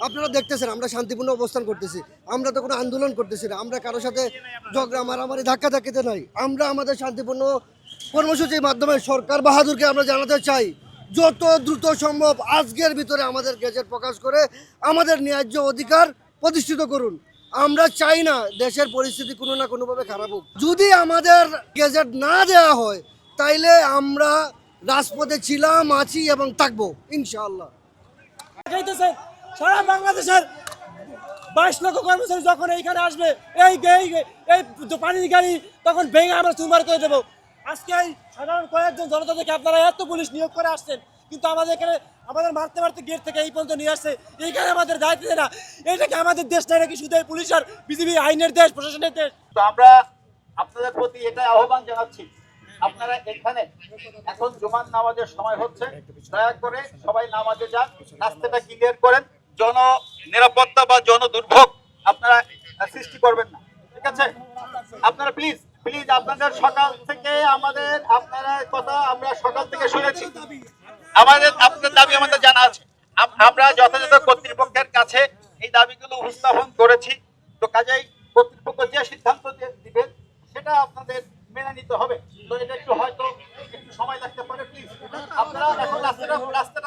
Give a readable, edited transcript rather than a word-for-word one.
আপনারা দেখতেছেন আমরা শান্তিপূর্ণ অবস্থান করতেছি, আমরা তো কোনো আন্দোলন করতেছি না, আমরা কারোর সাথে ঝগড়া মারামারি ধাক্কাধাক্কিতে নাই। আমরা আমাদের শান্তিপূর্ণ কর্মসূচির মাধ্যমে সরকার বাহাদুরকে আমরা জানাতে চাই যত দ্রুত সম্ভব আজকের ভিতরে আমাদের গেজেট প্রকাশ করে আমাদের ন্যায্য অধিকার প্রতিষ্ঠিত করুন। আমরা চাই না দেশের পরিস্থিতি কোনো না কোনোভাবে খারাপ হোক। যদি আমাদের গেজেট না দেওয়া হয় তাইলে আমরা রাজপথে ছিলাম, আছি এবং থাকবো ইনশাআল্লাহ। সারা বাংলাদেশের 22 লক্ষ কর্মচারী যখন এইখানে আসবে এই পানির গাড়ি তখন ভেঙে আমরা চুরমার করে দেবো। আজকে এই সাধারণ কয়েকজন জনতা থেকে আপনারা এত পুলিশ নিয়োগ করে আসছেন, কিন্তু আমাদের এখানে আমাদের মারতে মারতে গেট থেকে এই পর্যন্ত নিয়ে আসছে। এইখানে আমাদের দায়িত্ব না, এইটাকে আমাদের দেশটা নাকি শুধু পুলিশ আর বিজিবি আইনের দেশ, প্রশাসনের দেশ। তো আমরা আপনাদের প্রতি এটা আহ্বান জানাচ্ছি, আপনারা এখানে এখন জুমার নামাজের সময় হচ্ছে, দয়া করে সবাই নামাজে যান, রাস্তাটা ক্লিয়ার করেন, জন নিরাপত্তা বা জন দুর্ভোগ আপনারা সৃষ্টি করবেন না, ঠিক আছে? আপনারা প্লিজ প্লিজ আপনাদের সকাল থেকে আপনারা কথা আমরা সকাল থেকে শুনেছি, আপনাদের দাবি আমাদের জানা আছে, আমরা যথাযথ কর্তৃপক্ষের কাছে এই দাবিগুলো উপস্থাপন করেছি। তো কাজেই কর্তৃপক্ষ যে সিদ্ধান্ত দিবেন সেটা আপনাদের মেনে নিতে হবে। তো এটা একটু হয়তো একটু সময় লাগতে পারে, প্লিজ আপনারা এখন রাস্তাটা